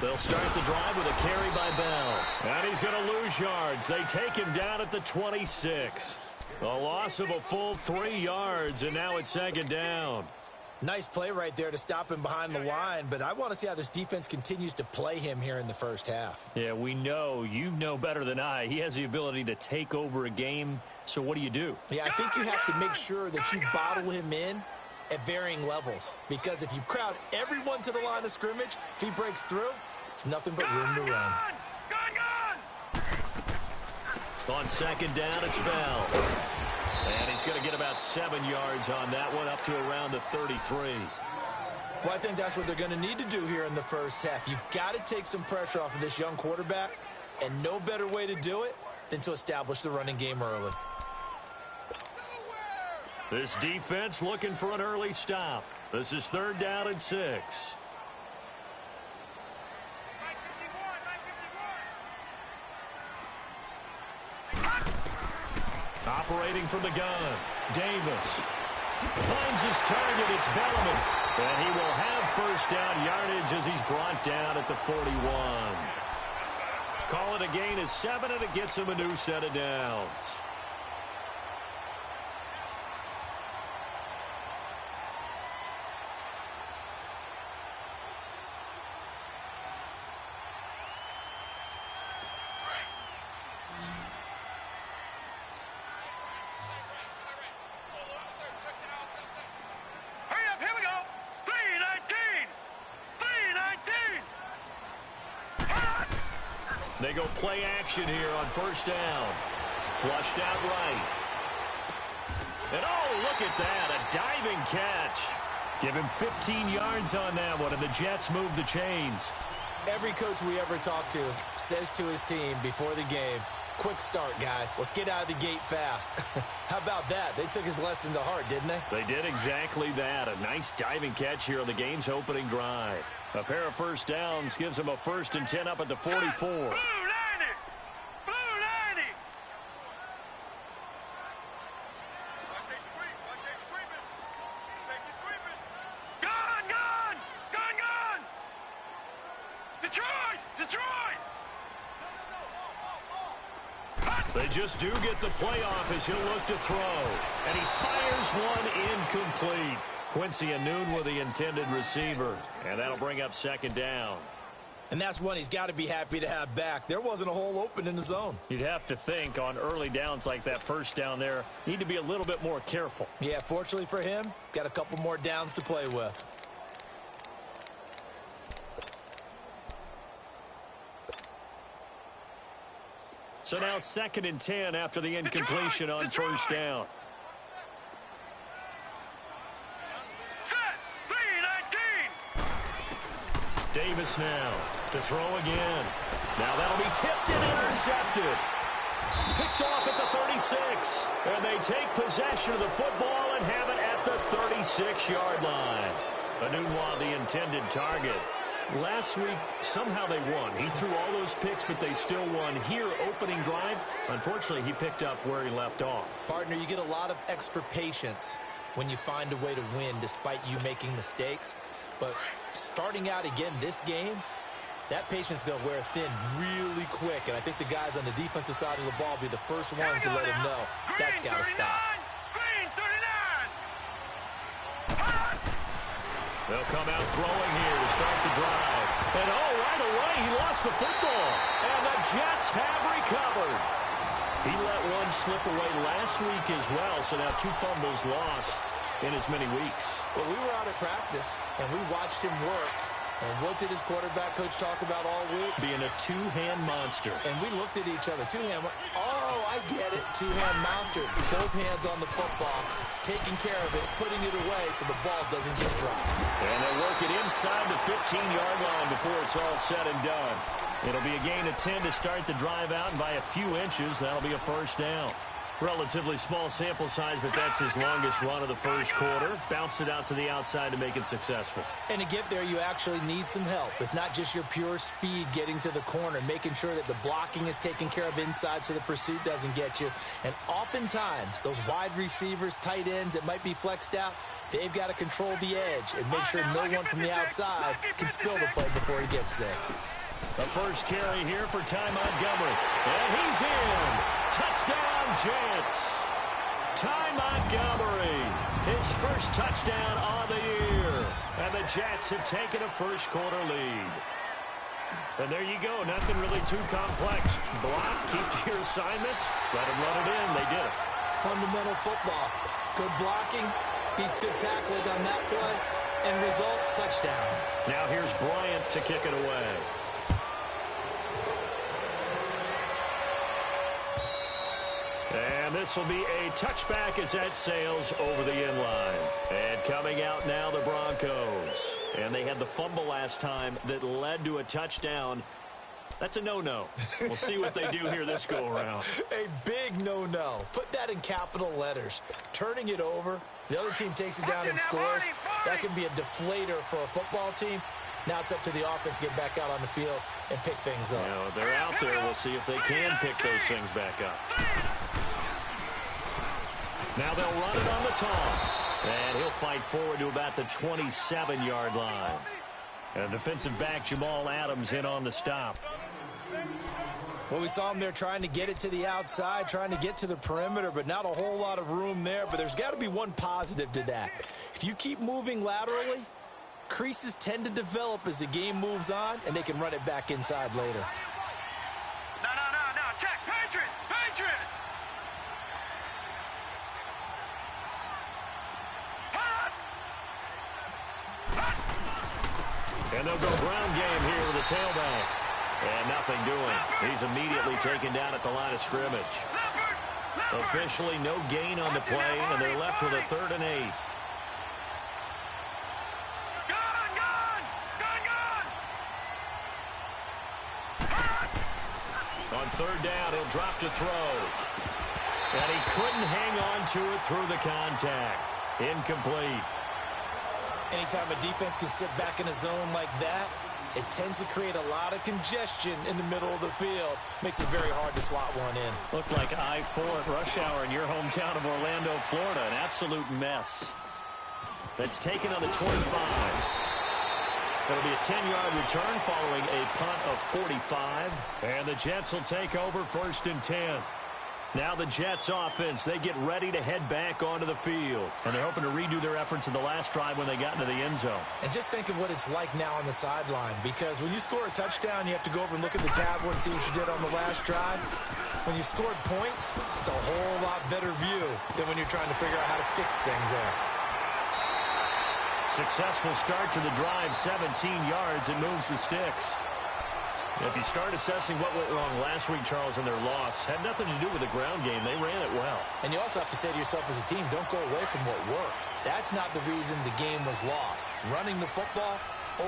They'll start the drive with a carry by Bell. And he's going to lose yards. They take him down at the 26. A loss of a full 3 yards, and now it's second down. Nice play right there to stop him behind the line, but I want to see how this defense continues to play him here in the first half. Yeah, we know. You know better than I. He has the ability to take over a game, so what do? Yeah, I think you have to make sure that you bottle him in at varying levels, because if you crowd everyone to the line of scrimmage, if he breaks through, it's nothing but room to run. On second down, it's Bell. And he's going to get about 7 yards on that one, up to around the 33. Well, I think that's what they're going to need to do here in the first half. You've got to take some pressure off of this young quarterback, and no better way to do it than to establish the running game early. This defense looking for an early stop. This is 3rd down and 6. Operating from the gun, Davis finds his target. It's Bellamy, and he will have first down yardage as he's brought down at the 41. Call it a gain of 7, and it gets him a new set of downs. They go play action here on first down. Flushed out right. And oh, look at that, a diving catch. Give him 15 yards on that one, and the Jets move the chains. Every coach we ever talk to says to his team before the game, quick start, guys. Let's get out of the gate fast. How about that? They took his lesson to heart, didn't they? They did exactly that. A nice diving catch here on the game's opening drive. A pair of first downs gives them a 1st and 10 up at the 44. They just do get the playoff as he'll look to throw. And he fires one incomplete. Quincy Anoon with the intended receiver. And that'll bring up second down. And that's one he's got to be happy to have back. There wasn't a hole open in the zone. You'd have to think on early downs like that first down there, need to be a little bit more careful. Yeah, fortunately for him, got a couple more downs to play with. So now 2nd and 10 after the incompletion on first down. Davis now to throw again. Now that'll be tipped and intercepted. Picked off at the 36. And they take possession of the football and have it at the 36-yard line. Anunwa, the intended target. Last week, somehow they won. He threw all those picks, but they still won. Here, opening drive, unfortunately, he picked up where he left off. Partner, you get a lot of extra patience when you find a way to win despite you making mistakes. But starting out again this game, that patience is going to wear thin really quick. And I think the guys on the defensive side of the ball will be the first ones to let him know that's got to stop. They'll come out throwing here to start the drive. And oh, right away, he lost the football. And the Jets have recovered. He let one slip away last week as well, so now 2 fumbles lost in as many weeks. Well, we were out at practice, and we watched him work. And what did his quarterback coach talk about all week? Being a 2-hand monster. And we looked at each other. 2-hand. Oh, I get it. 2-hand monster. Both hands on the football, taking care of it, putting it away so the ball doesn't get dropped. And they work it inside the 15-yard line before it's all said and done. It'll be a gain of 10 to start the drive out, and by a few inches, that'll be a first down. Relatively small sample size, but that's his longest run of the first quarter. Bounced it out to the outside to make it successful. And to get there, you actually need some help. It's not just your pure speed getting to the corner, making sure that the blocking is taken care of inside so the pursuit doesn't get you. And oftentimes, those wide receivers, tight ends that might be flexed out, they've got to control the edge and make sure no one from the outside can spill the play before he gets there. The first carry here for Ty Montgomery. And he's in. Touchdown, Jets. Ty Montgomery, his first touchdown on the year. And the Jets have taken a first-quarter lead. And there you go. Nothing really too complex. Block, keep to your assignments, let them run it in. They did it. Fundamental football. Good blocking beats good tackling on that play. End result, touchdown. Now here's Bryant to kick it away. And this will be a touchback as that sails over the end line. And coming out now, the Broncos. And they had the fumble last time that led to a touchdown. That's a no-no. We'll see what they do here this go-around. A big no-no. Put that in capital letters. Turning it over, the other team takes it down and scores. That can be a deflator for a football team. Now it's up to the offense to get back out on the field and pick things up. You know, they're out there. We'll see if they can pick those things back up. Now they'll run it on the toss. And he'll fight forward to about the 27-yard line. And defensive back Jamal Adams in on the stop. Well, we saw him there trying to get it to the outside, trying to get to the perimeter, but not a whole lot of room there. But there's got to be one positive to that. If you keep moving laterally, creases tend to develop as the game moves on, and they can run it back inside later. No. Check. Patriot. And they'll go ground game here with the tailback. And nothing doing. He's immediately taken down at the line of scrimmage. Officially no gain on the play, and they're left with a 3rd and 8. On 3rd down, he'll drop to throw. And he couldn't hang on to it through the contact. Incomplete. Anytime a defense can sit back in a zone like that, it tends to create a lot of congestion in the middle of the field. Makes it very hard to slot one in. Looked like I-4 at rush hour in your hometown of Orlando, Florida. An absolute mess. That's taken on the 25. That'll be a 10-yard return following a punt of 45. And the Jets will take over 1st and 10. Now the Jets offense, they get ready to head back onto the field. And they're hoping to redo their efforts in the last drive when they got into the end zone. And just think of what it's like now on the sideline. Because when you score a touchdown, you have to go over and look at the tablet and see what you did on the last drive. When you scored points, it's a whole lot better view than when you're trying to figure out how to fix things there. Successful start to the drive, 17 yards. It moves the sticks. If you start assessing what went wrong last week, Charles, in their loss, had nothing to do with the ground game. They ran it well. And you also have to say to yourself as a team, don't go away from what worked. That's not the reason the game was lost. Running the football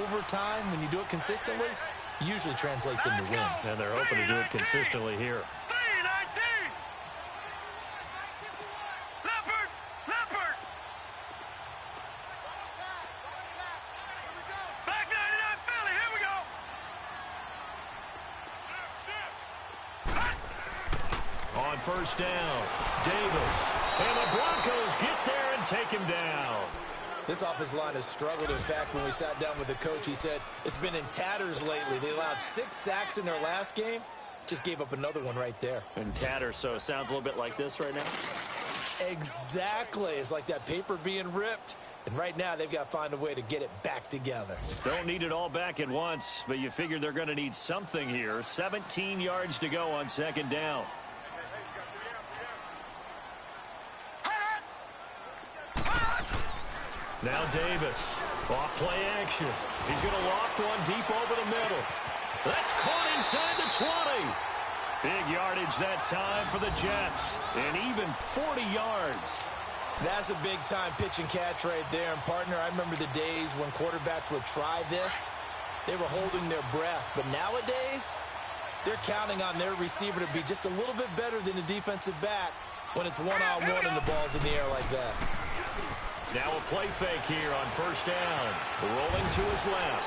over time, when you do it consistently, usually translates into wins. And they're hoping to do it consistently here. First down, Davis. And the Broncos get there and take him down. This offensive line has struggled. In fact, when we sat down with the coach, he said it's been in tatters lately. They allowed 6 sacks in their last game. Just gave up another one right there. In tatters, so it sounds a little bit like this right now? Exactly. It's like that paper being ripped. And right now, they've got to find a way to get it back together. Don't need it all back at once, but you figure they're going to need something here. 17 yards to go on 2nd down. Now Davis, off play action. He's going to loft one deep over the middle. That's caught inside the 20. Big yardage that time for the Jets. And even 40 yards. That's a big-time pitch and catch right there. And, partner, I remember the days when quarterbacks would try this. They were holding their breath. But nowadays, they're counting on their receiver to be just a little bit better than the defensive back when it's one-on-one and the ball's in the air like that. Now a play fake here on first down. Rolling to his left.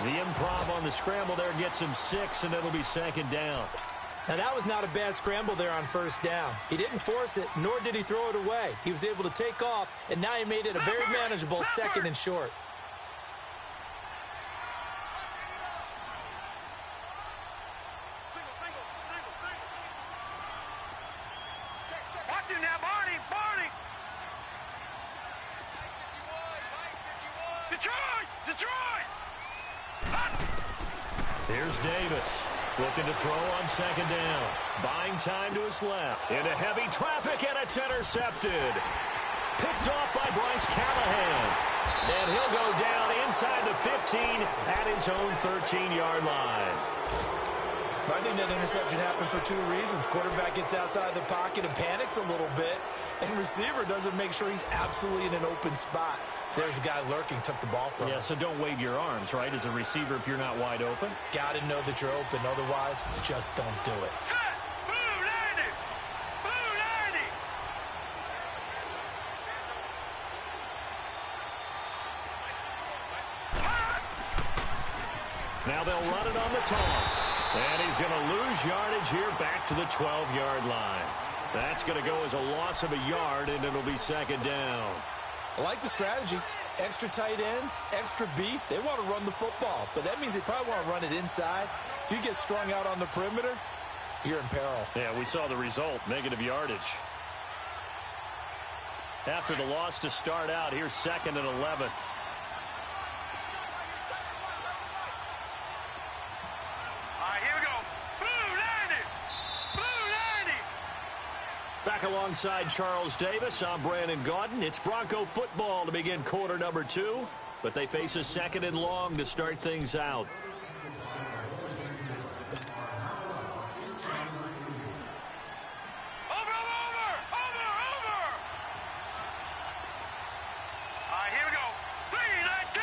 The improv on the scramble there gets him 6, and it'll be second down. Now, that was not a bad scramble there on first down. He didn't force it, nor did he throw it away. He was able to take off, and now he made it a very manageable second and short. Watch him now, Barney! Detroit! Here's Davis. Looking to throw on second down. Buying time to his left. Into heavy traffic, and it's intercepted. Picked off by Bryce Callahan. And he'll go down inside the 15 at his own 13-yard line. I think that interception happened for 2 reasons. Quarterback gets outside the pocket and panics a little bit, and receiver doesn't make sure he's absolutely in an open spot. So there's a guy lurking, took the ball from him. Yeah, so don't wave your arms, right, as a receiver if you're not wide open. Got to know that you're open. Otherwise, just don't do it. Set! Blue 90! Blue 90! Now they'll run it on the toss. And he's going to lose yardage here back to the 12-yard line. That's going to go as a loss of a yard, and it'll be second down. I like the strategy. Extra tight ends, extra beef. They want to run the football, but that means they probably want to run it inside. If you get strung out on the perimeter, you're in peril. Yeah, we saw the result, negative yardage. After the loss to start out, here's second and 11. Back alongside Charles Davis, I'm Brandon Gaudin. It's Bronco football to begin quarter number 2, but they face a second and long to start things out. Over! Here we go. 3-19!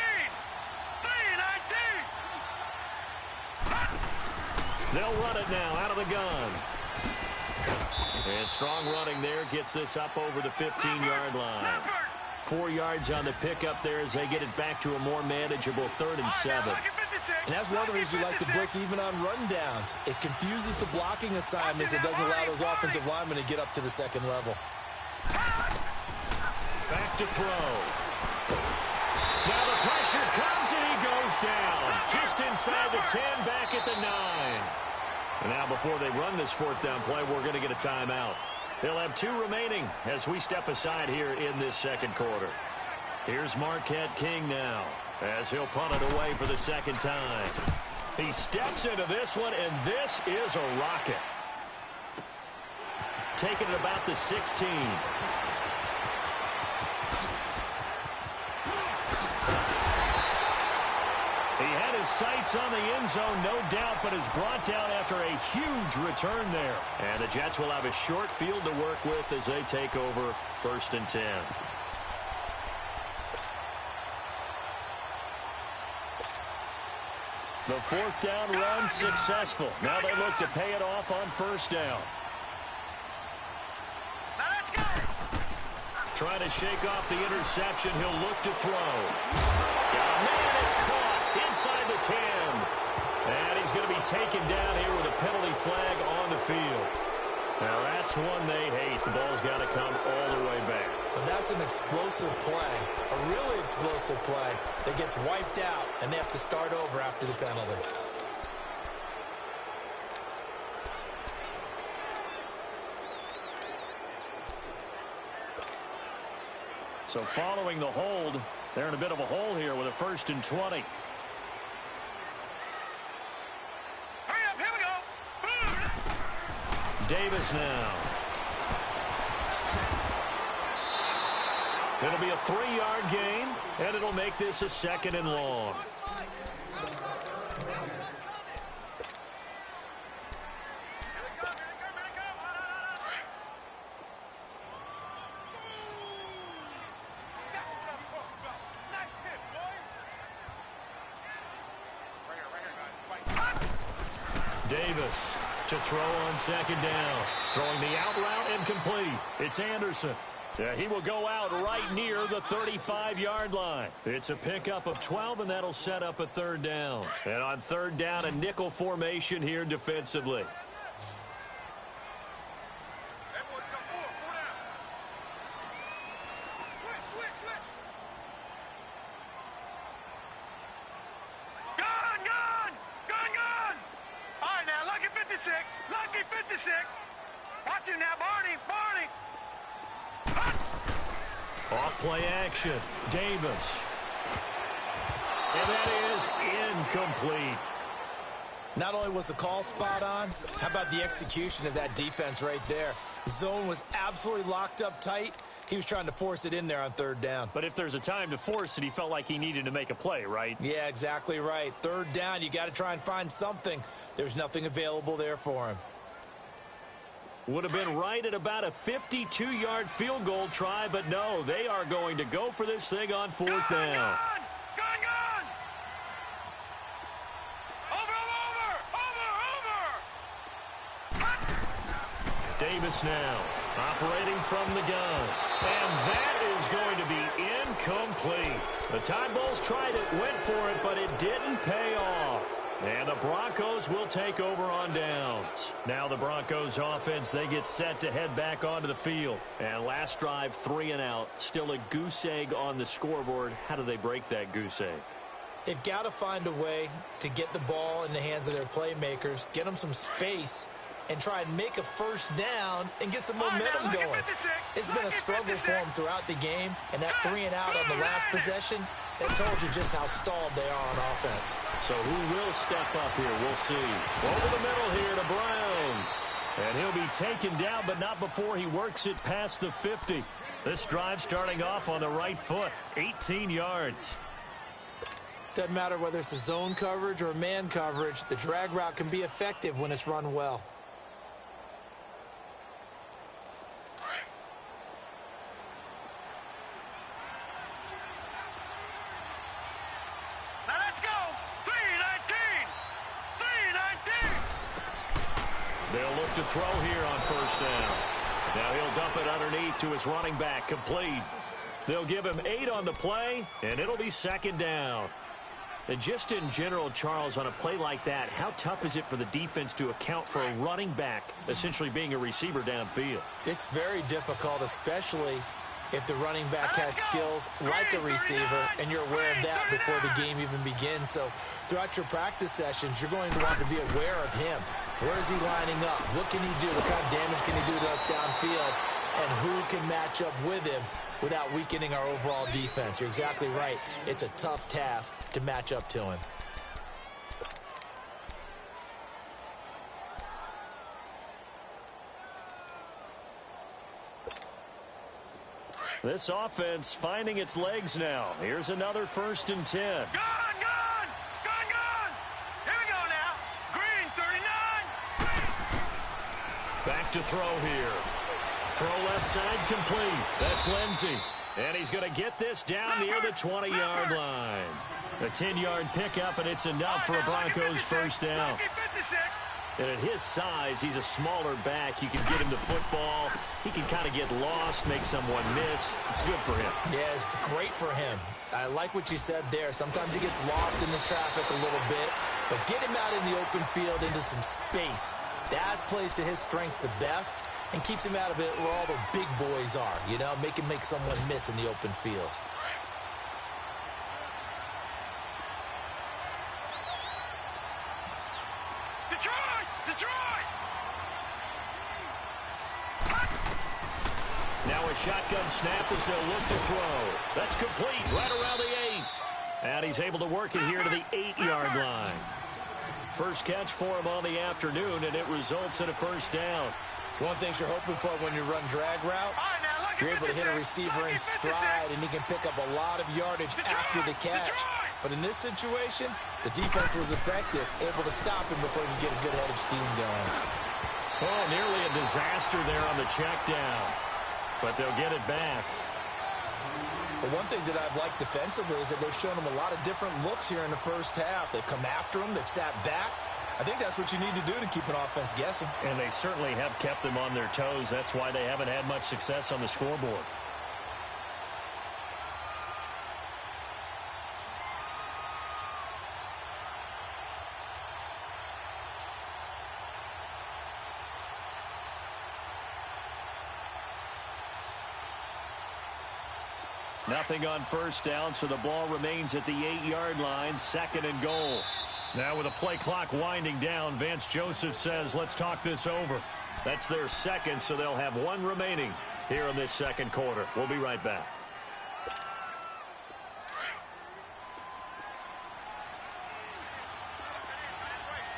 They'll run it now out of the gun. And strong running there gets this up over the 15-yard line. 4 yards on the pickup there as they get it back to a more manageable 3rd and 7. And that's one of the reasons you like to blitz even on rundowns. It confuses the blocking assignments. It doesn't allow those offensive linemen to get up to the second level. Back to throw. Now the pressure comes and he goes down. Just inside the 10, back at the 9. And now before they run this 4th down play, we're going to get a timeout. They'll have 2 remaining as we step aside here in this second quarter. Here's Marquette King now as he'll punt it away for the second time. He steps into this one, and this is a rocket. Taking it about the 16. He had his sights on the end zone, no doubt, but is brought down after a huge return there. And the Jets will have a short field to work with as they take over 1st and 10. The 4th down run successful. Now they look to pay it off on 1st down. Now let's go! Trying to shake off the interception. He'll look to throw. Man, it's caught inside the 10. And he's going to be taken down here with a penalty flag on the field. Now that's one they hate. The ball's got to come all the way back. So that's an explosive play, a really explosive play that gets wiped out, and they have to start over after the penalty. So following the hold, they're in a bit of a hole here with a 1st and 20. Hurry up, here we go! Davis now. It'll be a 3-yard gain, and it'll make this a 2nd and long. Davis to throw on second down. Throwing the out route incomplete. It's Anderson. Yeah, he will go out right near the 35-yard line. It's a pickup of 12, and that'll set up a third down. And on third down, a nickel formation here defensively. Lucky 56. Watch him now, Barney. Off play action. Davis. And that is incomplete. Not only was the call spot on, how about the execution of that defense right there? Zone was absolutely locked up tight. He was trying to force it in there on third down. But if there's a time to force it, he felt like he needed to make a play, right? Yeah, exactly right. Third down, you got to try and find something. There's nothing available there for him. Would have been right at about a 52-yard field goal try, but no, they are going to go for this thing on fourth down. Gone! Over! Davis now, operating from the gun. And that is going to be incomplete. The Tide Bulls tried it, went for it, but it didn't pay off. And the Broncos will take over on downs. Now the Broncos offense, they get set to head back onto the field. And last drive, 3 and out. Still a goose egg on the scoreboard. How do they break that goose egg? They've got to find a way to get the ball in the hands of their playmakers, get them some space, and try and make a first down and get some momentum going. It's been a struggle for them throughout the game, and that 3 and out on the last possession, that told you just how stalled they are on offense. So who will step up here? We'll see. Over the middle here to Brown. And he'll be taken down, but not before he works it past the 50. This drive starting off on the right foot, 18 yards. Doesn't matter whether it's a zone coverage or man coverage, the drag route can be effective when it's run well. They'll look to throw here on first down. Now he'll dump it underneath to his running back, complete. They'll give him 8 on the play, and it'll be second down. And just in general, Charles, on a play like that, how tough is it for the defense to account for a running back essentially being a receiver downfield? It's very difficult, especially if the running back has skills like a receiver, and you're aware of that before the game even begins. So throughout your practice sessions, you're going to want to be aware of him. Where is he lining up? What can he do? What kind of damage can he do to us downfield? And who can match up with him without weakening our overall defense? You're exactly right. It's a tough task to match up to him. This offense finding its legs now. Here's another 1st and 10. Gone! Here we go now. Green, 39. Back to throw here. Throw left side complete. That's Lindsey. And he's going to get this down near the 20-yard line. A 10-yard pickup, and it's enough for a Broncos first down. And at his size, he's a smaller back. You can get him the football. He can kind of get lost, make someone miss. It's good for him. Yeah, it's great for him. I like what you said there. Sometimes he gets lost in the traffic a little bit, but get him out in the open field into some space. That plays to his strengths the best and keeps him out of it where all the big boys are, you know, make him make someone miss in the open field. Detroit! Now a shotgun snap as they'll look to throw. That's complete right around the 8. And he's able to work it here to the 8-yard line. First catch for him on the afternoon, and it results in a first down. One thing you're hoping for when you run drag routes, you're able to hit a receiver in stride, and he can pick up a lot of yardage after the catch. But in this situation, the defense was effective, able to stop him before he could get a good head of steam going. Oh, nearly a disaster there on the check down. But they'll get it back. But one thing that I've liked defensively is that they've shown him a lot of different looks here in the first half. They've come after him, they've sat back, I think that's what you need to do to keep an offense guessing. And they certainly have kept them on their toes. That's why they haven't had much success on the scoreboard. Nothing on first down, so the ball remains at the 8-yard line, 2nd and goal. Now with the play clock winding down, Vance Joseph says, let's talk this over. That's their second, so they'll have one remaining here in this second quarter. We'll be right back.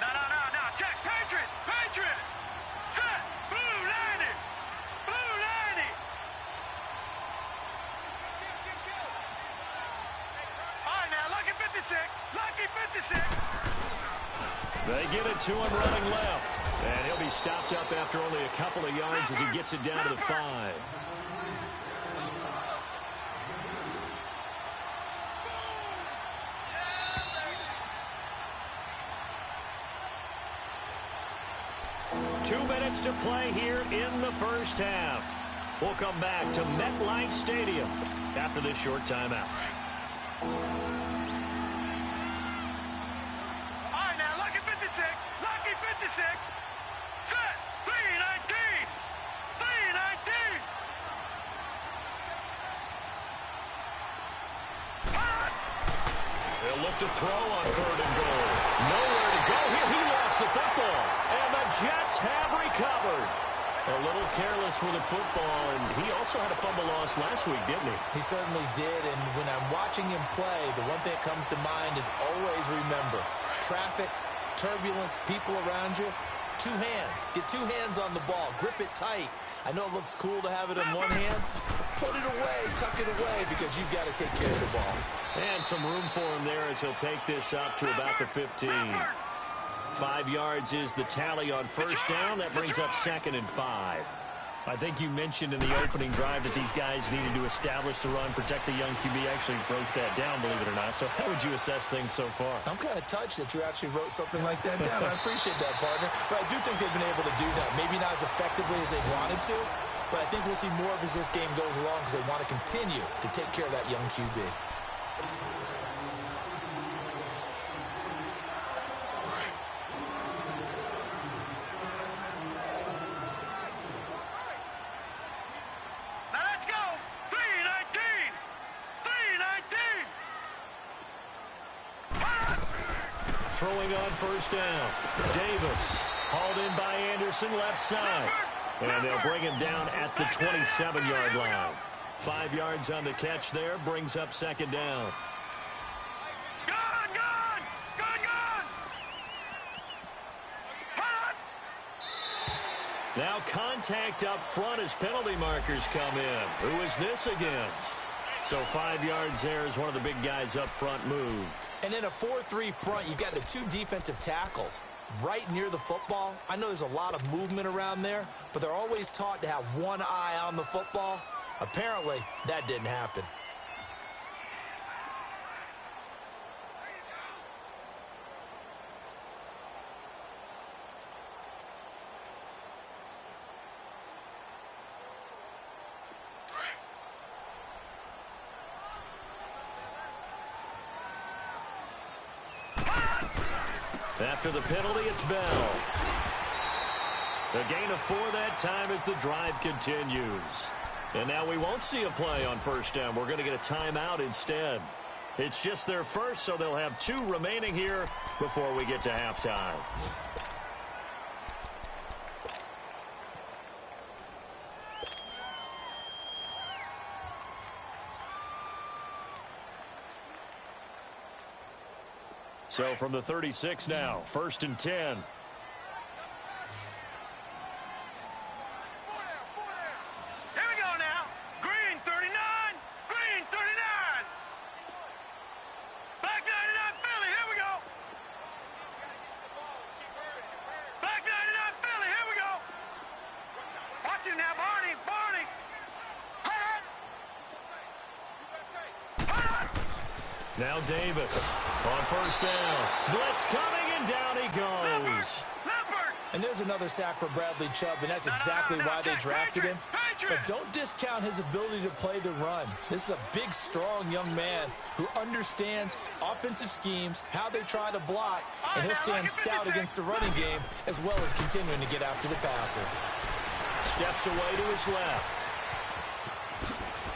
No. Check. Patriot. Set. Blue 90. Blue 90. All right, now, lucky 56. Lucky 56. They get it to him running left. And he'll be stopped up after only a couple of yards as he gets it down to the 5. Two minutes to play here in the first half. We'll come back to MetLife Stadium after this short timeout. Lucky 56. Set. 319. 319. They'll look to throw on 3rd and goal. Nowhere to go here. He lost the football. And the Jets have recovered. A little careless with the football, and he also had a fumble loss last week, didn't he? He certainly did, and when I'm watching him play, the one thing that comes to mind is always remember, traffic, turbulence, people around you, 2 hands. Get 2 hands on the ball. Grip it tight. I know it looks cool to have it in one hand. Put it away. Tuck it away because you've got to take care of the ball. And some room for him there as he'll take this up to about the 15. 5 yards is the tally on first down. That brings up 2nd and 5. I think you mentioned in the opening drive that these guys needed to establish the run, protect the young QB. Actually wrote that down, believe it or not. So how would you assess things so far? I'm kind of touched that you actually wrote something like that down. I appreciate that, partner. But I do think they've been able to do that. Maybe not as effectively as they wanted to, but I think we'll see more of as this game goes along because they want to continue to take care of that young QB. Throwing on first down. Davis hauled in by Anderson, left side. And they'll bring him down at the 27-yard line. 5 yards on the catch there, brings up 2nd down. Now contact up front as penalty markers come in. Who is this against? So 5 yards there as one of the big guys up front moved. And in a 4-3 front, you've got the 2 defensive tackles right near the football. I know there's a lot of movement around there, but they're always taught to have one eye on the football. Apparently, that didn't happen. After the penalty, it's Bell. The gain of 4 that time as the drive continues. And now we won't see a play on first down. We're going to get a timeout instead. It's just their first, so they'll have 2 remaining here before we get to halftime. So from the 36 now, 1st and 10. Here we go now. Green 39. Green 39. Black 99 Philly. Here we go. Black 99 Philly. Here we go. Watch him now, Barney. Now Davis on first down. Blitz coming, and down he goes. And there's another sack for Bradley Chubb, and that's exactly why they drafted him. But don't discount his ability to play the run. This is a big, strong young man who understands offensive schemes, how they try to block, and he'll stand stout against the running game as well as continuing to get after the passer. Steps away to his left.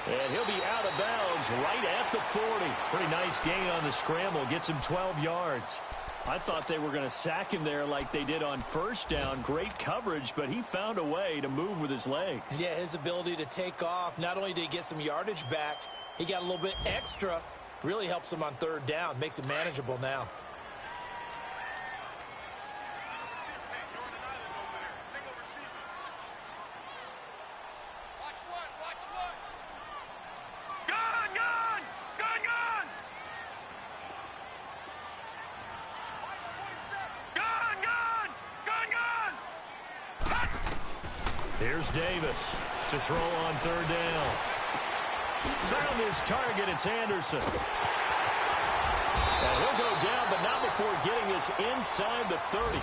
And he'll be out of bounds right at the 40. Pretty nice gain on the scramble. Gets him 12 yards. I thought they were going to sack him there like they did on first down. Great coverage, but he found a way to move with his legs. Yeah, his ability to take off, not only did he get some yardage back, he got a little bit extra. Really helps him on third down, makes it manageable now. Here's Davis to throw on third down. Found his target. It's Anderson. And he'll go down, but not before getting this inside the 30.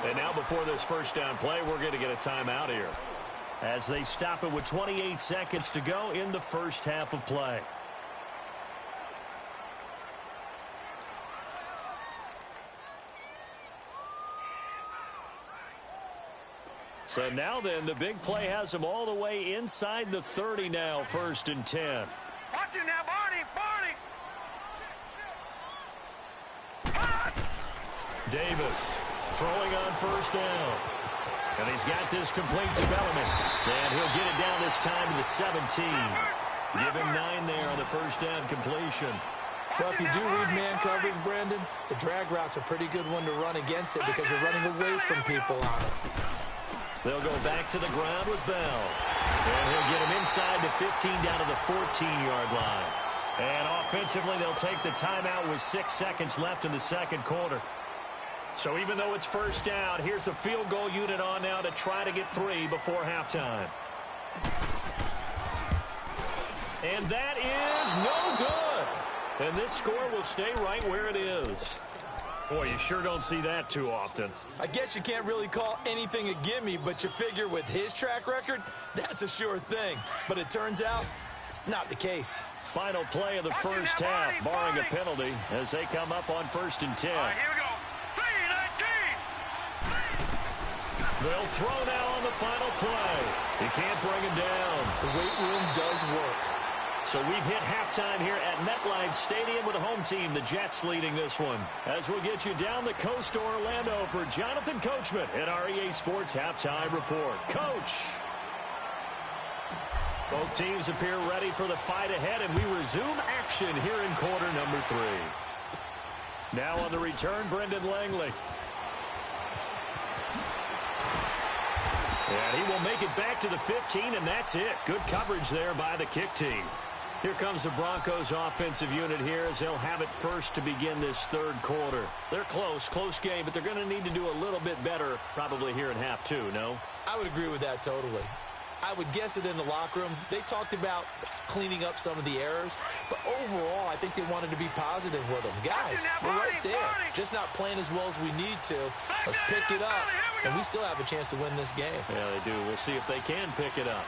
And now before this first down play, we're going to get a timeout here as they stop it with 28 seconds to go in the first half of play. So now then, the big play has him all the way inside the 30 now, 1st and 10. Watch it now, Barney! Davis throwing on first down. And he's got this complete to Bellamy. And he'll get it down this time to the 17. Give him 9 there on the first down completion. Well, if you do read man coverage, Brandon, the drag route's a pretty good one to run against it because you're running away from people on it. They'll go back to the ground with Bell. And he'll get him inside the 15 down to the 14-yard line. And offensively, they'll take the timeout with 6 seconds left in the second quarter. So even though it's first down, here's the field goal unit on now to try to get 3 before halftime. And that is no good. And this score will stay right where it is. Boy, you sure don't see that too often. I guess you can't really call anything a gimme, but you figure with his track record, that's a sure thing. But it turns out it's not the case. Final play of the first half, barring a penalty, as they come up on 1st and 10. All right, here we go. 3-19. They'll throw now on the final play. He can't bring him down. The weight room does work. So we've hit halftime here at MetLife Stadium with the home team, the Jets, leading this one. As we'll get you down the coast to Orlando for Jonathan Coachman at our EA Sports Halftime Report. Coach! Both teams appear ready for the fight ahead, and we resume action here in quarter number 3. Now on the return, Brendan Langley. And he will make it back to the 15, and that's it. Good coverage there by the kick team. Here comes the Broncos offensive unit here as they'll have it first to begin this third quarter. They're close game, but they're going to need to do a little bit better probably here in half 2, no? I would agree with that totally. I would guess it in the locker room. They talked about cleaning up some of the errors, but overall, I think they wanted to be positive with them. Guys, we're right there. Just not playing as well as we need to. Let's pick it up, and we still have a chance to win this game. Yeah, they do. We'll see if they can pick it up.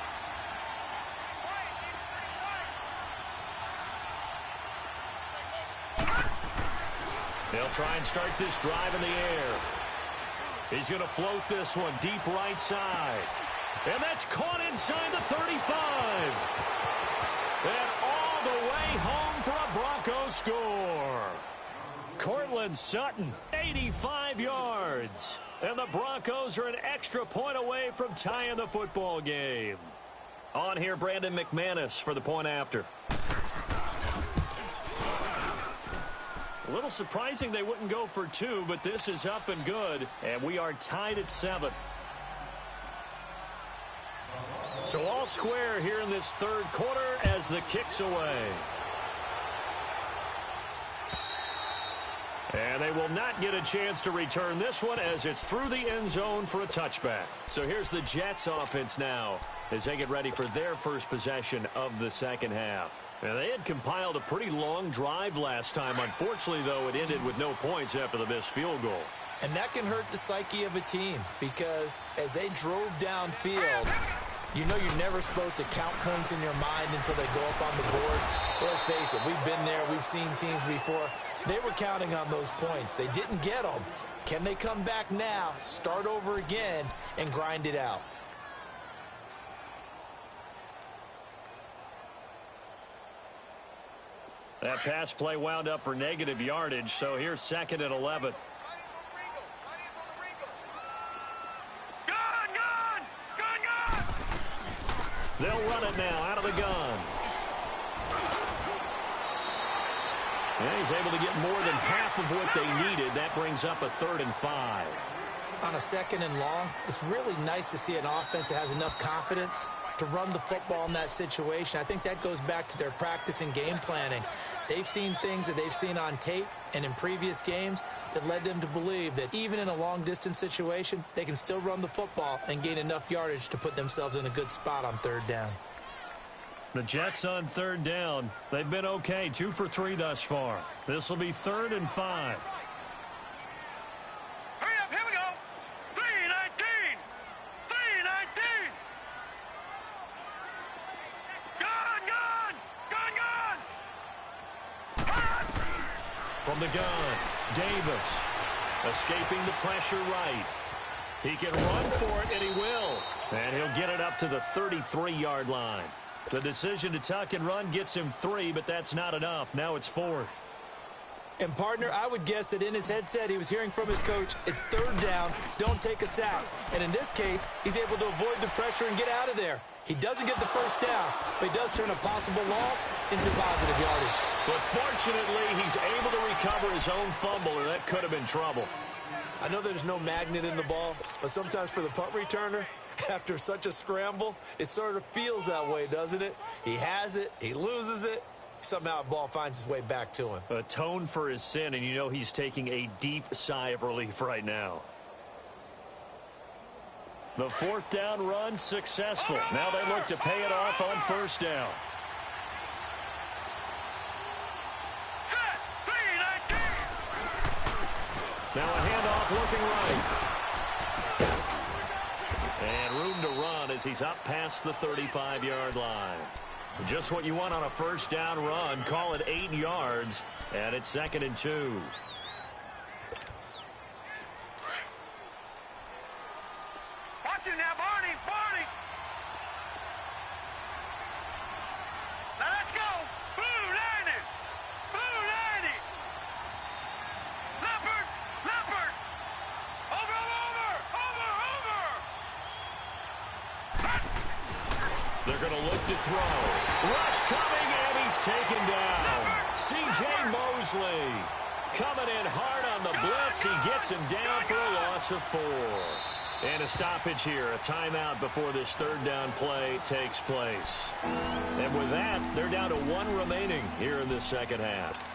They'll try and start this drive in the air. He's going to float this one deep right side. And that's caught inside the 35. And all the way home for a Broncos score. Cortland Sutton, 85 yards. And the Broncos are an extra point away from tying the football game. On here, Brandon McManus for the point after. A little surprising they wouldn't go for 2, but this is up and good. And we are tied at 7. So all square here in this third quarter as the kick's away. And they will not get a chance to return this one as it's through the end zone for a touchback. So here's the Jets offense now as they get ready for their first possession of the second half. Yeah, they had compiled a pretty long drive last time. Unfortunately, though, it ended with no points after the missed field goal. And that can hurt the psyche of a team because as they drove downfield, you know you're never supposed to count points in your mind until they go up on the board. Well, let's face it, we've been there. We've seen teams before. They were counting on those points. They didn't get them. Can they come back now, start over again, and grind it out? That pass play wound up for negative yardage, so here's 2nd and 11. They'll run it now out of the gun. And he's able to get more than half of what they needed. That brings up a 3rd and 5. On a 2nd and long, it's really nice to see an offense that has enough confidence to run the football in that situation. I think that goes back to their practice and game planning. They've seen things that they've seen on tape and in previous games that led them to believe that even in a long-distance situation, they can still run the football and gain enough yardage to put themselves in a good spot on 3rd down. The Jets on 3rd down. They've been okay, 2 for 3 thus far. This will be 3rd and 5. Hurry up, here we go. 3-19. 3-19. Gun. From the gun, Davis escaping the pressure right. He can run for it, and he will. And he'll get it up to the 33-yard line. The decision to tuck and run gets him 3, but that's not enough. Now it's 4th. And, partner, I would guess that in his headset he was hearing from his coach, it's 3rd down, don't take a sack. And in this case, he's able to avoid the pressure and get out of there. He doesn't get the 1st down, but he does turn a possible loss into positive yardage. But fortunately, he's able to recover his own fumble, or that could have been trouble. I know there's no magnet in the ball, but sometimes for the punt returner, after such a scramble, it sort of feels that way, doesn't it? He has it, he loses it, somehow the ball finds its way back to him. Atone for his sin, and you know he's taking a deep sigh of relief right now. The 4th down run successful. Now they look to pay it off on 1st down. Set. 3-19. Now a handoff looking right. And room to run as he's up past the 35-yard line. Just what you want on a 1st down run. Call it 8 yards, and it's 2nd and 2. Watch it now, Barney. Barney. Now let's go. Blue 90. Blue 90. Leopard. Leopard. Over. They're going to look to throw. Rush coming, and he's taken down. C.J. Mosley coming in hard on the blitz. He gets him down for a loss of 4. And a stoppage here, a timeout before this 3rd down play takes place. And with that, they're down to 1 remaining here in the 2nd half.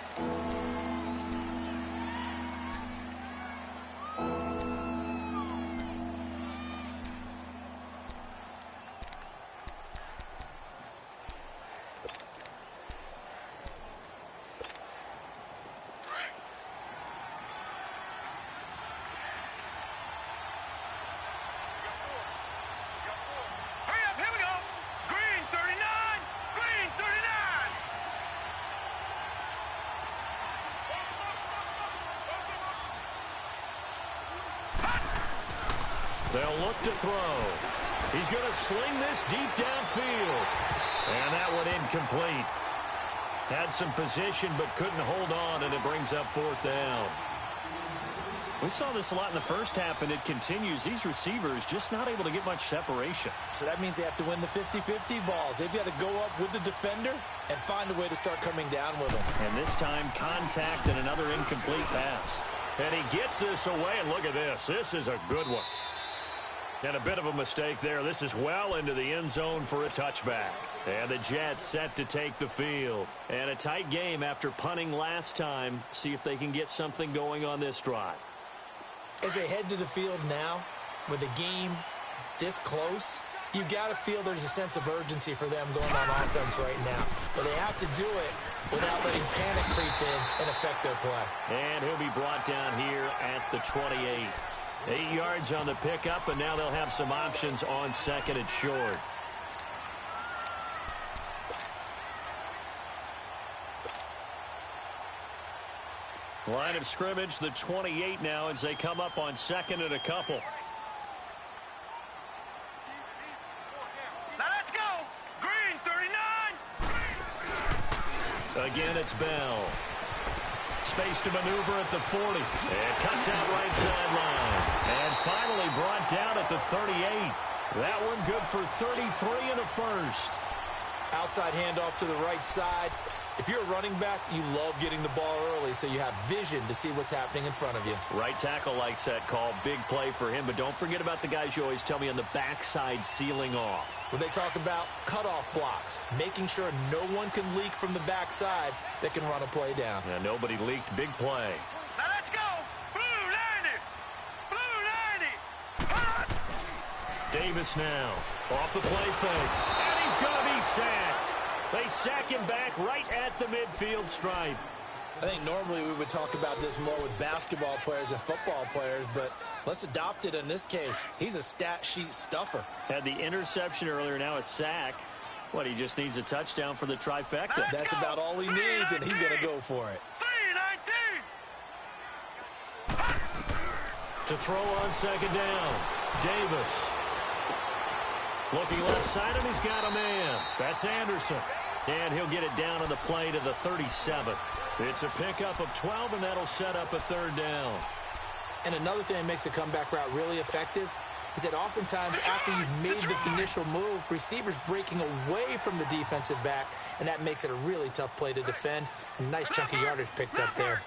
They'll look to throw. He's going to sling this deep downfield. And that one incomplete. Had some position but couldn't hold on, and it brings up 4th down. We saw this a lot in the first half, and it continues. These receivers just not able to get much separation. So that means they have to win the 50-50 balls. They've got to go up with the defender and find a way to start coming down with them. And this time, contact and another incomplete pass. And he gets this away, and look at this. This is a good one. And a bit of a mistake there. This is well into the end zone for a touchback. And the Jets set to take the field. And a tight game after punting last time. See if they can get something going on this drive. As they head to the field now, with the game this close, You've got to feel there's a sense of urgency for them going on offense right now. But they have to do it without letting panic creep in and affect their play. And he'll be brought down here at the 28. 8 yards on the pickup, and now they'll have some options on second and short. Line of scrimmage, the 28 now as they come up on second and a couple. Now let's go. Green, 39. Again, it's Bell. Space to maneuver at the 40. And cuts out right sideline. And finally brought down at the 38. That one good for 33 and a first. Outside handoff to the right side. If you're a running back, you love getting the ball early so you have vision to see what's happening in front of you. Right tackle likes that call. Big play for him. But don't forget about the guys you always tell me on the backside sealing off. When they talk about cutoff blocks, making sure no one can leak from the backside that can run a play down. Yeah, nobody leaked. Big play. Now let's go. Blue 90. Blue 90. Davis now. Off the play fake. And he's going to be sacked. They sack him back right at the midfield stripe. I think normally we would talk about this more with basketball players and football players, but let's adopt it in this case. He's a stat sheet stuffer. Had the interception earlier, now a sack. What, he just needs a touchdown for the trifecta. That's about all he needs, and he's going to go for it. 319. To throw on second down, Davis. Looking left side, and he's got a man. That's Anderson. And he'll get it down on the play to the 37. It's a pickup of 12, and that'll set up a third down. And another thing that makes a comeback route really effective is that oftentimes after you've made the initial move, receivers breaking away from the defensive back, and that makes it a really tough play to defend. A nice chunk of yardage picked up there.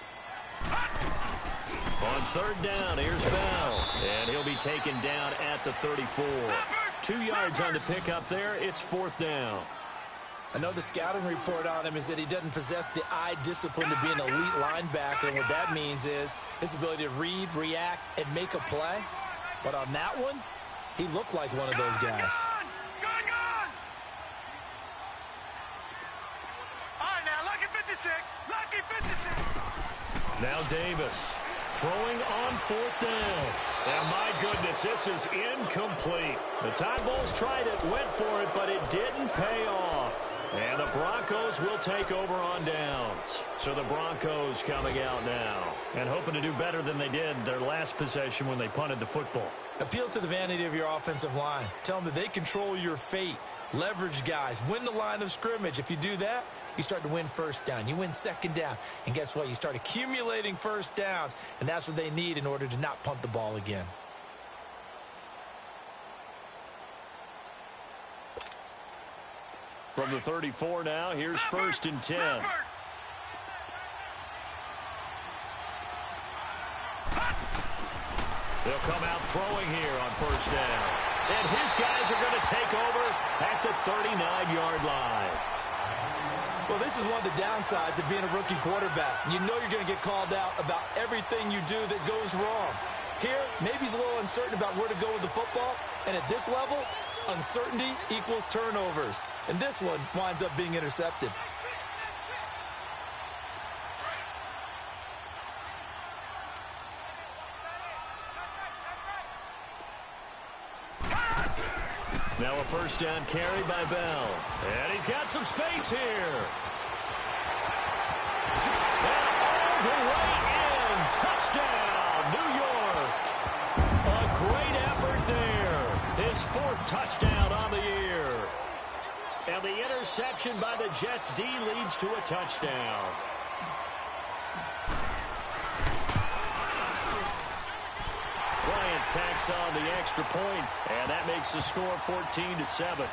On third down, here's Bell. And he'll be taken down at the 34. 2 yards on the pickup there. It's fourth down. I know the scouting report on him is that he doesn't possess the eye discipline to be an elite linebacker, and what that means is his ability to read, react, and make a play. But on that one, he looked like one of those guys. Gone. All right, now, lucky 56. Lucky 56. Now Davis throwing on fourth down. And my goodness, this is incomplete. The Tide Bulls tried it, went for it, but it didn't pay off. And the Broncos will take over on downs. So the Broncos coming out now and hoping to do better than they did their last possession when they punted the football. Appeal to the vanity of your offensive line. Tell them that they control your fate. Leverage guys. Win the line of scrimmage. If you do that, you start to win first down. You win second down. And guess what? You start accumulating first downs. And that's what they need in order to not punt the ball again. From the 34 now, here's first and 10. They'll come out throwing here on first down. And his guys are going to take over at the 39-yard line. Well, this is one of the downsides of being a rookie quarterback. You know you're going to get called out about everything you do that goes wrong. Here, maybe he's a little uncertain about where to go with the football. And at this level, uncertainty equals turnovers. And this one winds up being intercepted. Now a first down carry by Bell. And he's got some space here. And all the way in. Touchdown, New York. A great effort there. His fourth touchdown on the year. And the interception by the Jets D leads to a touchdown. Bryant tacks on the extra point, and that makes the score 14-7.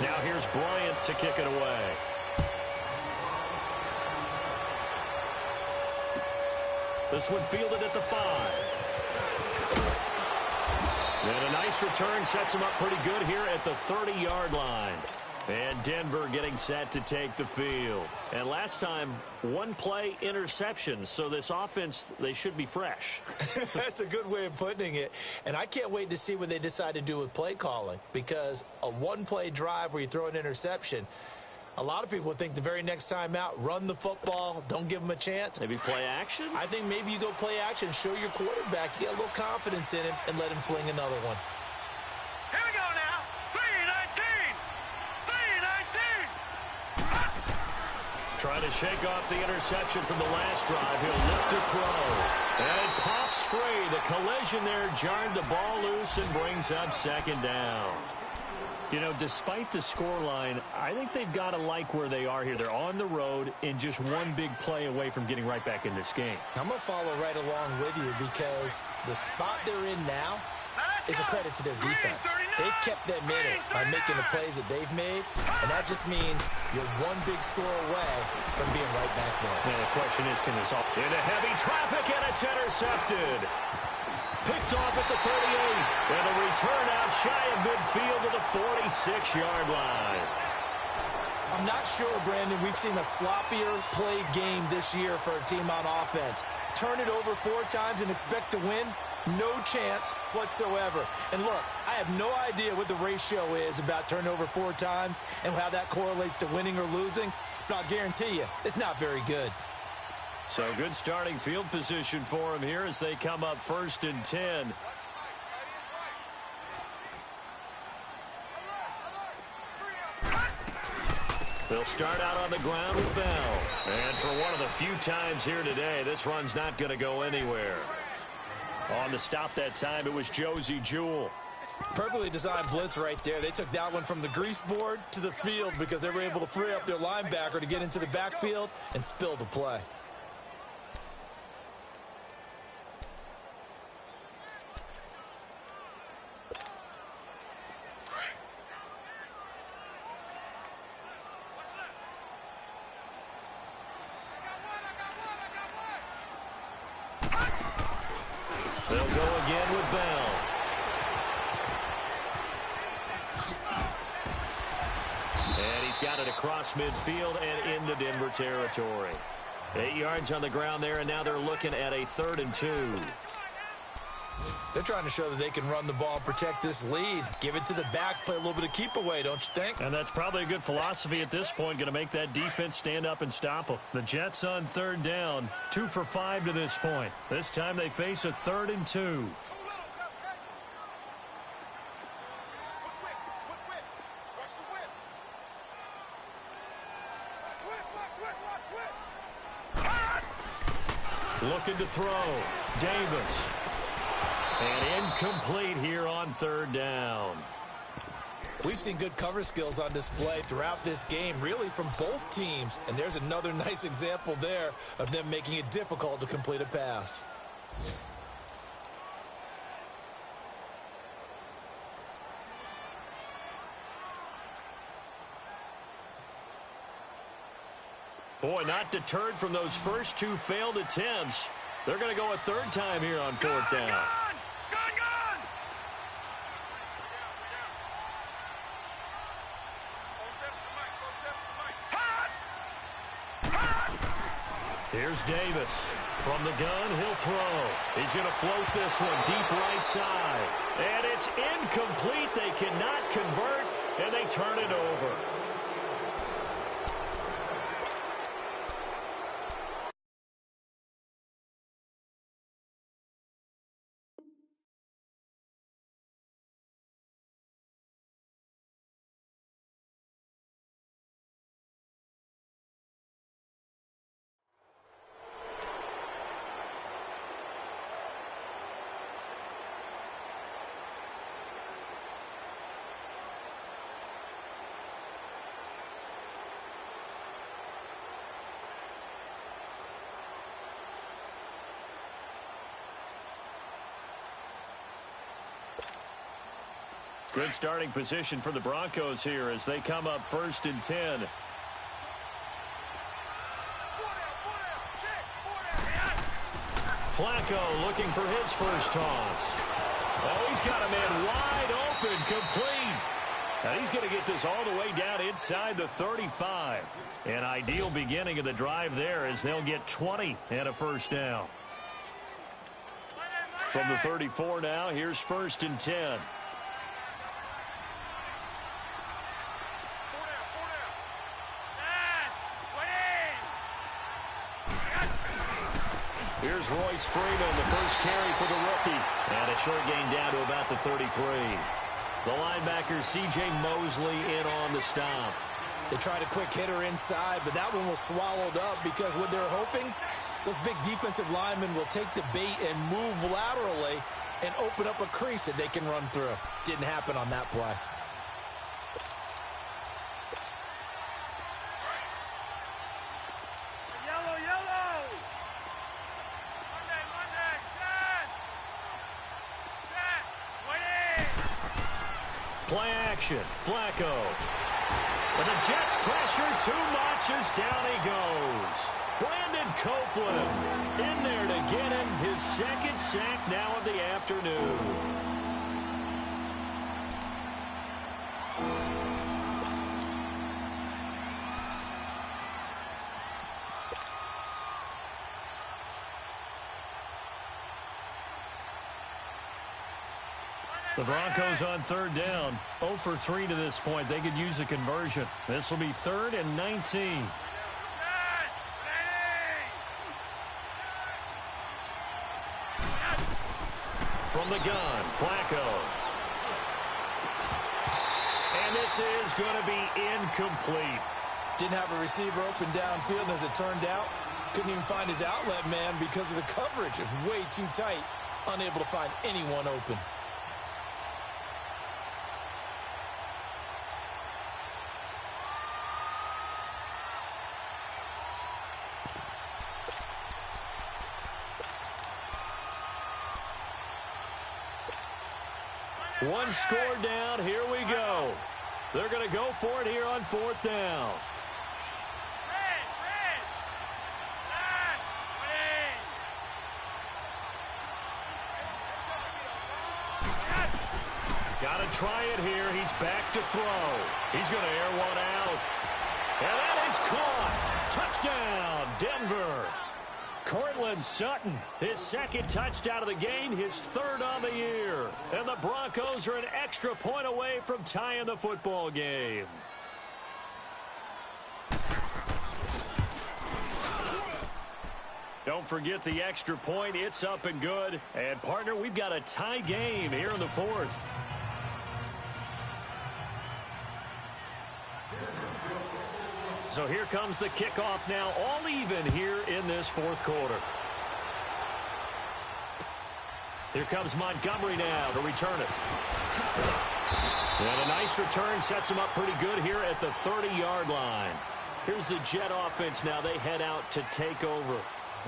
Now here's Bryant to kick it away. This one fielded at the 5. And a nice return sets him up pretty good here at the 30-yard line. And Denver getting set to take the field. And last time, one play interception. So this offense, they should be fresh. That's a good way of putting it. And I can't wait to see what they decide to do with play calling. Because a one-play drive where you throw an interception, a lot of people think the very next time out, run the football, don't give them a chance. Maybe play action? I think maybe you go play action, show your quarterback, you get a little confidence in him, and let him fling another one. Here we go now. 3-19. 3-19. Trying to shake off the interception from the last drive. He'll look to throw. And it pops free. The collision there jarred the ball loose and brings up second down. You know, despite the scoreline, I think they've got to like where they are here. They're on the road and just one big play away from getting right back in this game. I'm going to follow right along with you because the spot they're in now is a credit to their defense. They've kept them in it by making the plays that they've made, and that just means you're one big score away from being right back there. And the question is, can this all... Into heavy traffic, and it's intercepted. Picked off at the 38, and a return out shy of midfield to the 46-yard line. I'm not sure, Brandon, we've seen a sloppier play game this year for a team on offense. Turn it over 4 times and expect to win? No chance whatsoever. And look, I have no idea what the ratio is about turnover 4 times and how that correlates to winning or losing, but I'll guarantee you, it's not very good. So good starting field position for him here as they come up 1st and 10. They'll start out on the ground with Bell. And for one of the few times here today, this run's not going to go anywhere. On the stop that time, it was Josie Jewell. Perfectly designed blitz right there. They took that one from the grease board to the field because they were able to free up their linebacker to get into the backfield and spill the play. They'll go again with Bell. And he's got it across midfield and into Denver territory. 8 yards on the ground there, and now they're looking at a 3rd and 2. They're trying to show that they can run the ball and protect this lead. Give it to the backs, play a little bit of keep away, don't you think? And that's probably a good philosophy at this point, going to make that defense stand up and stop them. The Jets on 3rd down, 2 for 5 to this point. This time they face a 3rd and 2. Looking to throw. Davis. And incomplete here on 3rd down. We've seen good cover skills on display throughout this game, really from both teams. And there's another nice example there of them making it difficult to complete a pass. Boy, not deterred from those first 2 failed attempts. They're going to go a 3rd time here on 4th down. Gone! Here's Davis. From the gun, he'll throw. He's going to float this one deep right side. And it's incomplete. They cannot convert, and they turn it over. Good starting position for the Broncos here as they come up 1st and 10. Flacco looking for his first toss. Oh, he's got a man wide open, complete. And he's going to get this all the way down inside the 35. An ideal beginning of the drive there as they'll get 20 and a first down. From the 34 now, here's 1st and 10. Here's Royce Freeman, the first carry for the rookie. And a short gain down to about the 33. The linebacker, C.J. Mosley, in on the stop. They tried a quick hitter inside, but that one was swallowed up because what they're hoping, those big defensive linemen will take the bait and move laterally and open up a crease that they can run through. Didn't happen on that play. Play action, Flacco. And the Jets pressure too much as down he goes. Brandon Copeland in there to get him his second sack now of the afternoon. The Broncos on 3rd down. 0 for 3 to this point. They could use a conversion. This will be 3rd and 19. From the gun, Flacco. And this is going to be incomplete. Didn't have a receiver open downfield, and as it turned out, couldn't even find his outlet man because of the coverage. It was way too tight, unable to find anyone open. One score down. Here we go. They're going to go for it here on 4th down. Got to try it here. He's back to throw. He's going to air one out. And that is caught. Touchdown, Denver. Cortland Sutton, his second touchdown of the game, his 3rd on the year. And the Broncos are an extra point away from tying the football game. Don't forget the extra point. It's up and good. And, partner, we've got a tie game here in the 4th. So here comes the kickoff now, all even here in this 4th quarter. Here comes Montgomery now to return it. And a nice return sets him up pretty good here at the 30-yard line. Here's the Jet offense now. They head out to take over.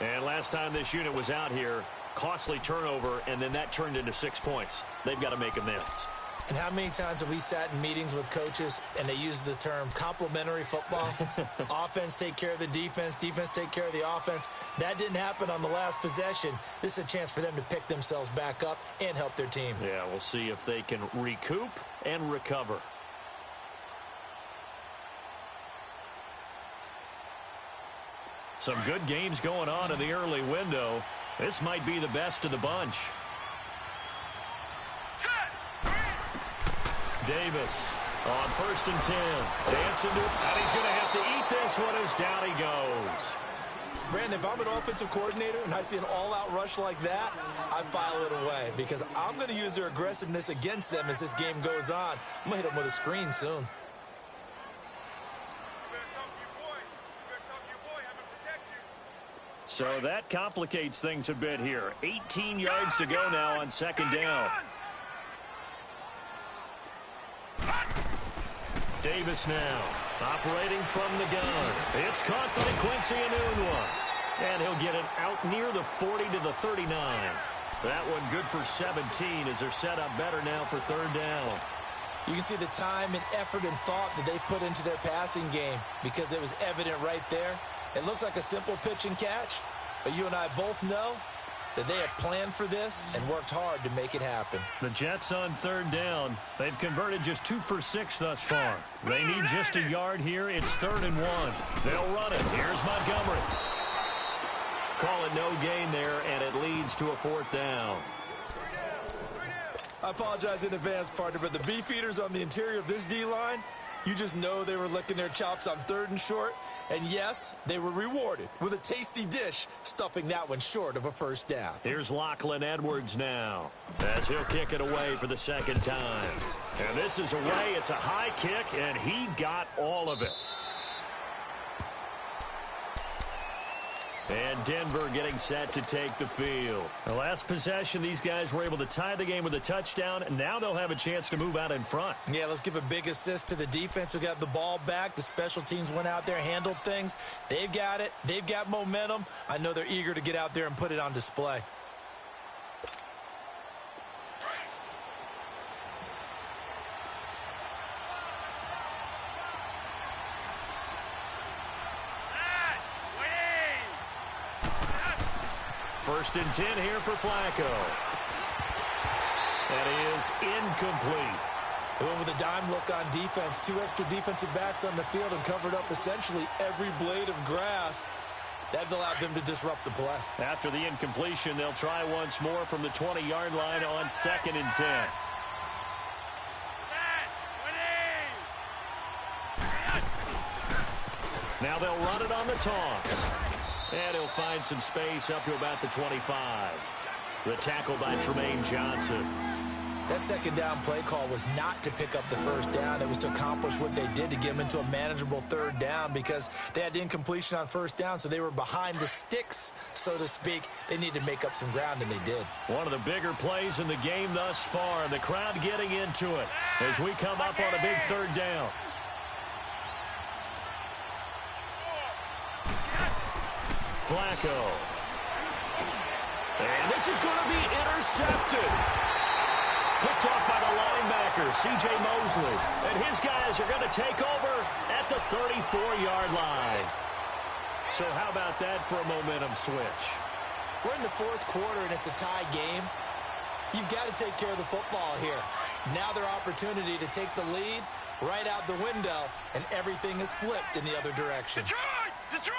And last time this unit was out here, costly turnover, and then that turned into 6 points. They've got to make amends. And how many times have we sat in meetings with coaches and they use the term complementary football? Offense take care of the defense, defense take care of the offense. That didn't happen on the last possession. This is a chance for them to pick themselves back up and help their team. Yeah, we'll see if they can recoup and recover. Some good games going on in the early window. This might be the best of the bunch. Davis on 1st and 10. Dancing to, and he's going to have to eat this one as down he goes. Brandon, if I'm an offensive coordinator and I see an all-out rush like that, I file it away because I'm going to use their aggressiveness against them as this game goes on. I'm going to hit them with a screen soon. So that complicates things a bit here. 18 yards to go now on 2nd down. Davis now, operating from the gun. It's caught by Quincy Enunwa. And he'll get it out near the 40 to the 39. That one good for 17 as they're set up better now for 3rd down. You can see the time and effort and thought that they put into their passing game because it was evident right there. It looks like a simple pitch and catch, but you and I both know that they have planned for this and worked hard to make it happen. The Jets on third down. They've converted just 2 for 6 thus far. They need just a yard here. It's 3rd and 1. They'll run it. Here's Montgomery. Call it no gain there, and it leads to a 4th down. I apologize in advance, partner, but the beefeaters on the interior of this D-line, you just know they were licking their chops on 3rd and short. And yes, they were rewarded with a tasty dish, stuffing that one short of a 1st down. Here's Lachlan Edwards now, as he'll kick it away for the 2nd time. And this is away. It's a high kick, and he got all of it. And Denver getting set to take the field. The last possession, these guys were able to tie the game with a touchdown, and now they'll have a chance to move out in front. Yeah, let's give a big assist to the defense who got the ball back. The special teams went out there, handled things. They've got it. They've got momentum. I know they're eager to get out there and put it on display. First and 10 here for Flacco. That is incomplete. They went with a dime look on defense. 2 extra defensive backs on the field and covered up essentially every blade of grass. That allowed them to disrupt the play. After the incompletion, they'll try once more from the 20-yard line on 2nd and 10. Now they'll run it on the toss. And he'll find some space up to about the 25. The tackle by Tremaine Johnson. That 2nd down play call was not to pick up the 1st down. It was to accomplish what they did to get them into a manageable 3rd down because they had incompletion on 1st down, so they were behind the sticks, so to speak. They needed to make up some ground, and they did. One of the bigger plays in the game thus far, and the crowd getting into it as we come up on a big 3rd down. Flacco. And this is going to be intercepted. Picked off by the linebacker, C.J. Mosley. And his guys are going to take over at the 34-yard line. So how about that for a momentum switch? We're in the 4th quarter, and it's a tie game. You've got to take care of the football here. Now their opportunity to take the lead right out the window, and everything is flipped in the other direction. Detroit! Detroit!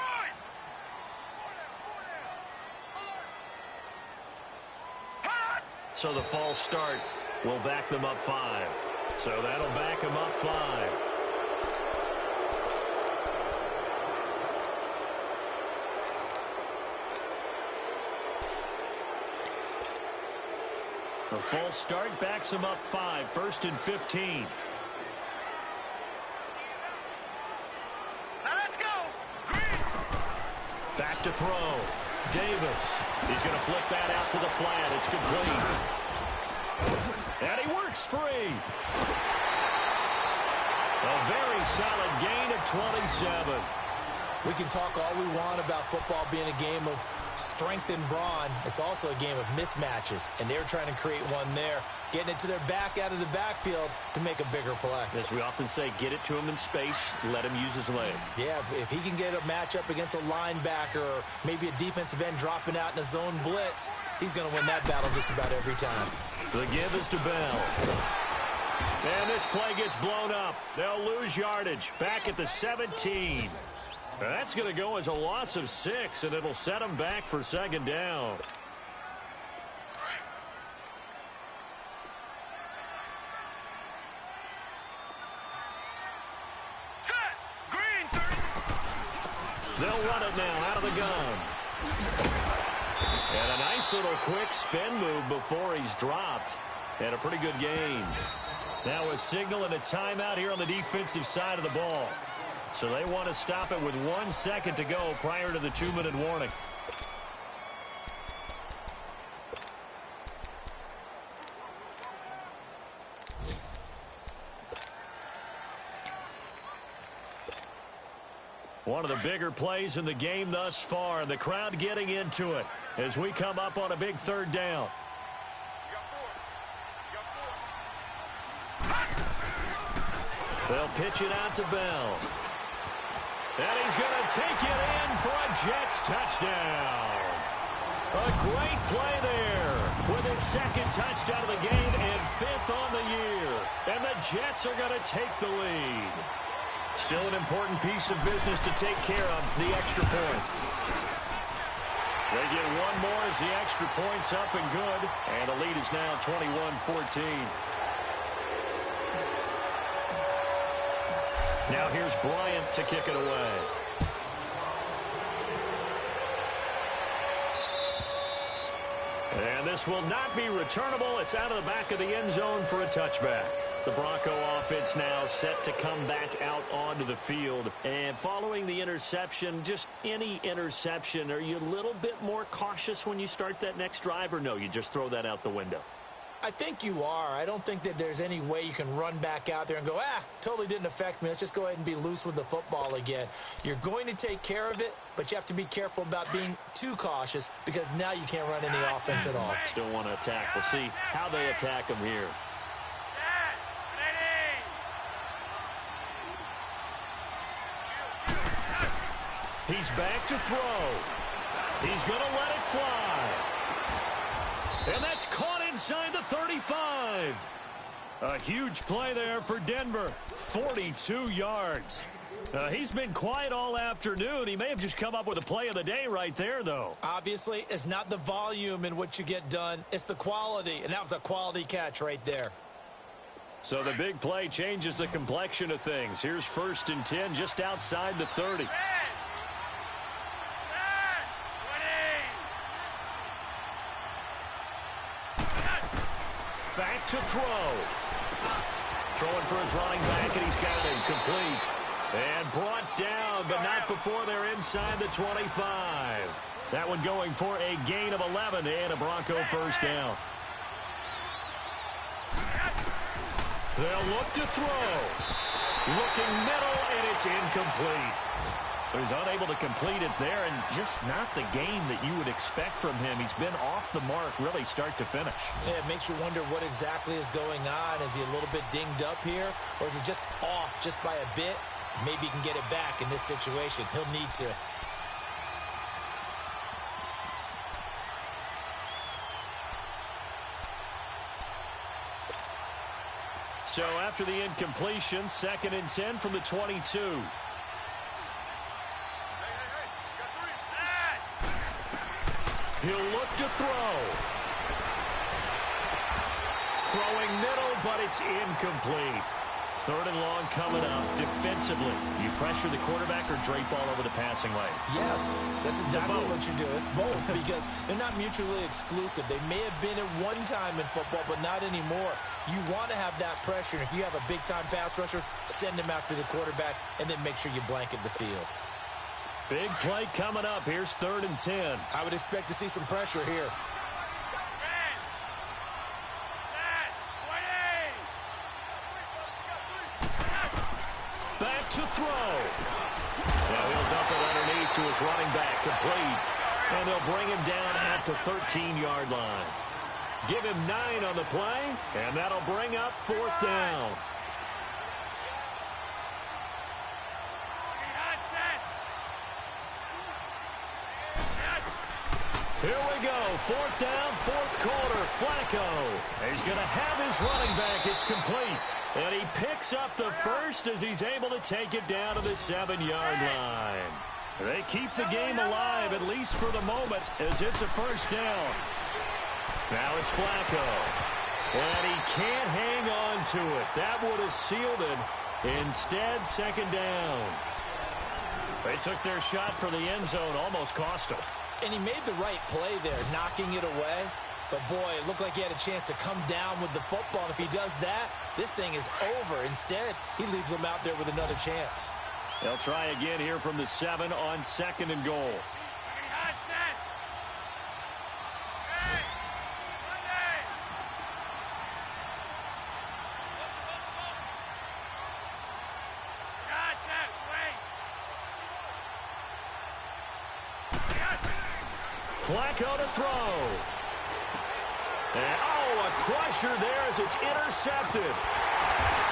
So the false start will back them up 5. So that'll back them up 5. The false start backs them up 5. 1st and 15. Now let's go! Back to throw. Davis. He's going to flip that out to the flat. It's complete. And he works free. A very solid gain of 27. We can talk all we want about football being a game of strength and brawn. It's also a game of mismatches, and they're trying to create one there, getting it to their back out of the backfield to make a bigger play. As we often say, get it to him in space, let him use his leg. Yeah, if he can get a matchup against a linebacker or maybe a defensive end dropping out in a zone blitz, he's going to win that battle just about every time. The give is to Bell. And this play gets blown up. They'll lose yardage. Back at the 17. That's going to go as a loss of 6, and it'll set them back for 2nd down. Set! Green 30. They'll run it now out of the gun. And a nice little quick spin move before he's dropped. And a pretty good gain. Now a signal and a timeout here on the defensive side of the ball. So they want to stop it with 1 second to go prior to the 2-minute warning. One of the bigger plays in the game thus far. The crowd getting into it as we come up on a big 3rd down. They'll pitch it out to Bell. And he's going to take it in for a Jets touchdown. A great play there with his second touchdown of the game and 5th on the year. And the Jets are going to take the lead. Still an important piece of business to take care of, the extra point. They get one more as the extra point's up and good. And the lead is now 21-14. Now here's Bryant to kick it away. And this will not be returnable. It's out of the back of the end zone for a touchback. The Bronco offense now set to come back out onto the field. And following the interception, just any interception, are you a little bit more cautious when you start that next drive, or no, you just throw that out the window? I think you are. I don't think that there's any way you can run back out there and go, totally didn't affect me. Let's just go ahead and be loose with the football again. You're going to take care of it, but you have to be careful about being too cautious because now you can't run any offense at all. Still want to attack. We'll see how they attack him here. He's back to throw. He's going to let it fly. And that's caught inside the 35. A huge play there for Denver. 42 yards. He's been quiet all afternoon. He may have just come up with a play of the day right there, though. Obviously, it's not the volume in what you get done. It's the quality, and that was a quality catch right there. So the big play changes the complexion of things. Here's 1st and 10 just outside the 30. Back to throw. Throwing for his running back, and he's got it complete. And brought down, but not before they're inside the 25. That one going for a gain of 11 and a Bronco first down. They'll look to throw. Looking middle, and it's incomplete. So he's unable to complete it there, and just not the game that you would expect from him. He's been off the mark really start to finish. Yeah, it makes you wonder what exactly is going on. Is he a little bit dinged up here, or is it just off just by a bit? Maybe he can get it back in this situation. He'll need to. So after the incompletion, 2nd and 10 from the 22. He'll look to throw. Throwing middle, but it's incomplete. 3rd and long coming up defensively. You pressure the quarterback or drape all over the passing lane? Yes, that's exactly what you do. It's both because they're not mutually exclusive. They may have been at one time in football, but not anymore. You want to have that pressure. If you have a big-time pass rusher, send him after the quarterback, and then make sure you blanket the field. Big play coming up. Here's 3rd and 10. I would expect to see some pressure here. Back to throw. Now he'll dump it underneath to his running back. Complete. And they'll bring him down at the 13-yard line. Give him 9 on the play, and that'll bring up 4th down. Here we go. 4th down, 4th quarter. Flacco. He's going to have his running back. It's complete. And he picks up the first as he's able to take it down to the 7-yard line. They keep the game alive, at least for the moment, as it's a first down. Now it's Flacco. And he can't hang on to it. That would have sealed it. Instead, 2nd down. They took their shot for the end zone, almost cost them. And he made the right play there, knocking it away. But, boy, it looked like he had a chance to come down with the football. And if he does that, this thing is over. Instead, he leaves him out there with another chance. They'll try again here from the 7 on 2nd and goal. Flacco to throw. And, a crusher there as it's intercepted.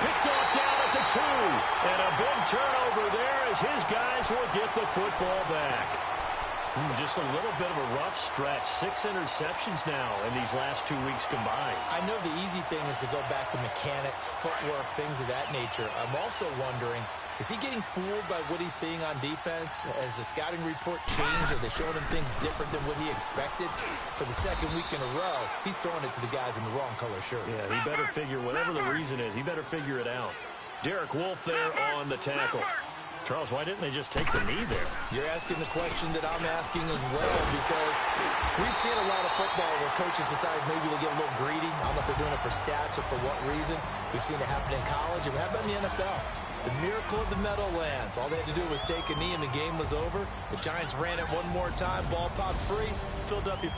Picked off down at the 2. And a big turnover there as his guys will get the football back. Just a little bit of a rough stretch. 6 interceptions now in these last 2 weeks combined. I know the easy thing is to go back to mechanics, footwork, things of that nature. I'm also wondering, is he getting fooled by what he's seeing on defense? Has the scouting report changed? Are they showing him things different than what he expected? For the second week in a row, he's throwing it to the guys in the wrong color shirts. Yeah, he better figure, whatever the reason is, he better figure it out. Derek Wolfe there on the tackle. Charles, why didn't they just take the knee there? You're asking the question that I'm asking as well, because we've seen a lot of football where coaches decide maybe they get a little greedy. I don't know if they're doing it for stats or for what reason. We've seen it happen in college, and we have it in the NFL. The miracle of the Meadowlands. All they had to do was take a knee, and the game was over. The Giants ran it one more time. Ball popped free. Philadelphia